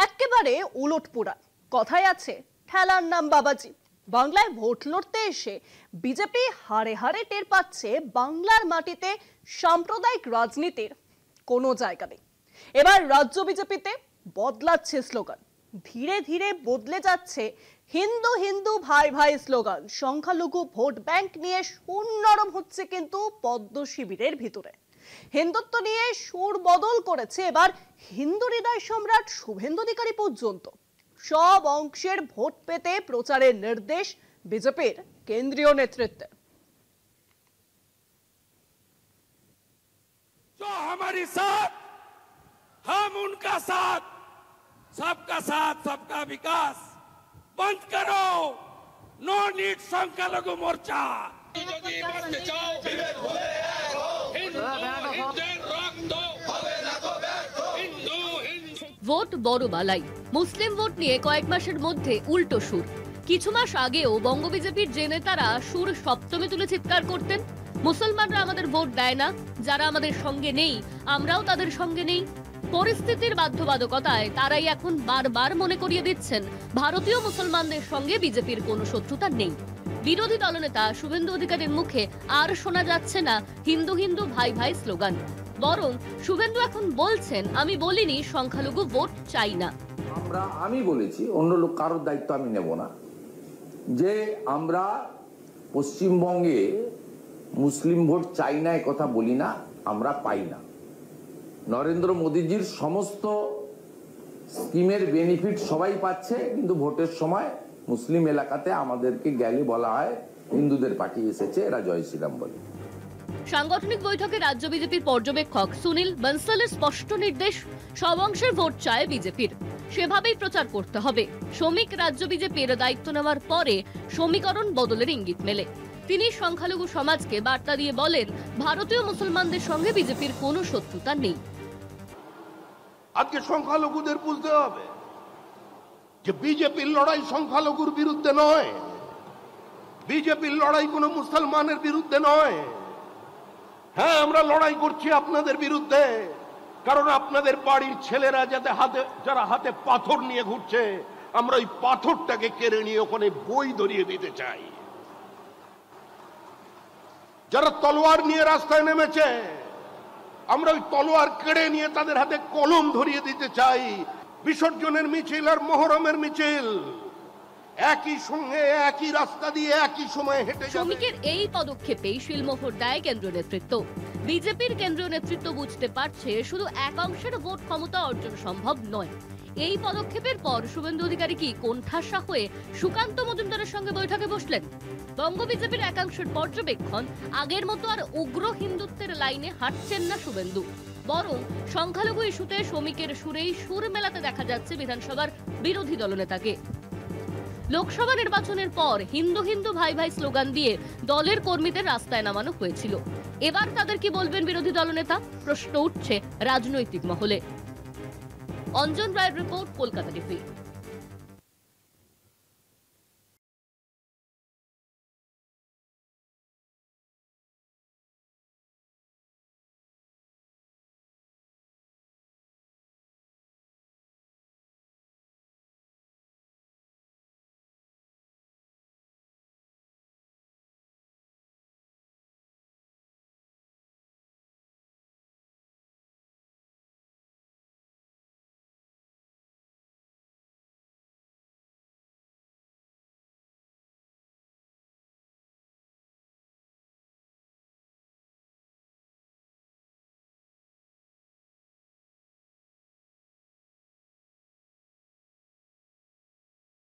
একেবারে উলটপুরা। কথায় আছে ঠেলার নাম বাবাজি। বাংলায় ভোট লড়তে এসে বিজেপি হারে হারে টের পাচ্ছে বাংলার মাটিতে সাম্প্রদায়িক রাজনীতির কোনো জায়গা নেই। এবার রাজ্য বিজেপিতে বদলাচ্ছে স্লোগান, ধীরে ধীরে বদলে যাচ্ছে হিন্দু হিন্দু ভাই ভাই স্লোগান। সংখ্যালঘু ভোট ব্যাংক নিয়ে সুর নরম হচ্ছে কিন্তু পদ্ম শিবিরের ভিতরে। হিন্দুত্ব নিয়ে সুর বদল করেছে এবার হিন্দু হৃদয় সম্রাট শুভেন্দু অধিকারী পর্যন্ত। সব অংশের ভোট পেতে প্রচারের নির্দেশ বিজেপির কেন্দ্রীয় নেতৃত্বের। जो हमारे साथ हम उनका साथ, सबका साथ सबका विकास। बंद करो नो नीड संख्यालघु मोर्चा। ভোট বড় বালাই। মুসলিম ভোট নিয়ে কয়েক মাসের মধ্যে উল্টো সুর। কিছু মাস আগেও বঙ্গ বিজেপির যে নেতারা সুর সপ্তমে তুলে চিৎকার করতেন, মুসলমানরা আমাদের ভোট দেয় না, যারা আমাদের সঙ্গে নেই আমরাও তাদের সঙ্গে নেই। পরিস্থিতির বাধ্যবাধকতায় তারাই এখন বারবার মনে করিয়ে দিচ্ছেন ভারতীয় মুসলমানদের সঙ্গে বিজেপির কোনো শত্রুতা নেই। বিরোধী দলনেতা শুভেন্দু অধিকারীর মুখে আর শোনা যাচ্ছে না হিন্দু হিন্দু ভাই ভাই স্লোগান, বরং শুভেন্দু এখন বলছেন আমি বলিনি সংখ্যালঘু ভোট চাই না। আমি বলেছি, অন্য লোক কারোর দায়িত্ব আমি নেব না, যে আমরা পশ্চিমবঙ্গে মুসলিম ভোট চাই না, কথা বলি না, আমরা পাই না। নরেন্দ্র মোদীজির সমস্ত স্কিমের বেনিফিট সবাই পাচ্ছে, কিন্তু ভোটের সময় মুসলিম এলাকাতে আমাদেরকে গেলে বলা হয় হিন্দুদের পার্টি এসেছে, এরা জয় শ্রীরাম বলে। সাংগঠনিক বৈঠকে রাজ্য বিজেপির পর্যবেক্ষক সুনীল বনসালের স্পষ্ট নির্দেশ, সব অংশের ভোট চায় বিজেপির, সেভাবেই প্রচার করতে হবে। শ্রমিক রাজ্য বিজেপির দায়িত্ব নেওয়ার পরে সমীকরণ বদলের ইঙ্গিত মেলে। তিনি সংখ্যালঘু সমাজকে বার্তা দিয়ে বলেন ভারতীয় মুসলমানদের সঙ্গে বিজেপির কোনো শত্রুতা নেই। আজকে সংখ্যালঘুদের বুঝতে হবে যে বিজেপির লড়াই সংখ্যালঘুর বিরুদ্ধে নয়, বিজেপির লড়াই কোনো মুসলমানের বিরুদ্ধে নয়। হ্যাঁ, আমরা লড়াই করছি আপনাদের বিরুদ্ধে, কারণ আপনাদের বাড়ির ছেলেরা যারা হাতে পাথর নিয়ে ঘুরছে, আমরা ওই পাথরটাকে কেড়ে নিয়ে ওখানে বই ধরিয়ে দিতে চাই। যারা তলোয়ার নিয়ে রাস্তায় নেমেছে, আমরা ওই তলোয়ার কেড়ে নিয়ে তাদের হাতে কলম ধরিয়ে দিতে চাই। বিসর্জনের মিছিল আর মহরমের মিছিল একই সঙ্গে একই রাস্তা দিয়ে একই সময়ে হেঁটে যাবে। শ্রমিকের এই পদক্ষেপেই শিলমোহর দেয় কেন্দ্রীয় নেতৃত্ব। বিজেপির কেন্দ্রীয় নেতৃত্ব বুঝতে পারছে শুধু এক অংশের ভোট ক্ষমতা অর্জন সম্ভব নয়। এই পদক্ষেপের পর শুভেন্দু অধিকারী কি কোণঠাসা হয়ে সুকান্ত মজুমদারের সঙ্গে বৈঠকে বসলেন? বঙ্গ বিজেপির একাংশের পর্যবেক্ষণ, আগের মতো আর উগ্র হিন্দুত্বের লাইনে হাঁটছেন না শুভেন্দু, বরং সংখ্যালঘু ইস্যুতে শ্রমিকের সুরেই সুর মেলাতে দেখা যাচ্ছে বিধানসভার বিরোধী দলনেতাকে। লোকসভা নির্বাচনের পর হিন্দু হিন্দু ভাই ভাই স্লোগান দিয়ে দলের কর্মীদের রাস্তায় নামানো হয়েছিল। এবার তাদের কি বলবেন বিরোধী দলনেতা? প্রশ্ন উঠছে রাজনৈতিক মহলে। অঞ্জন রায়ের রিপোর্ট, কলকাতা টিভি।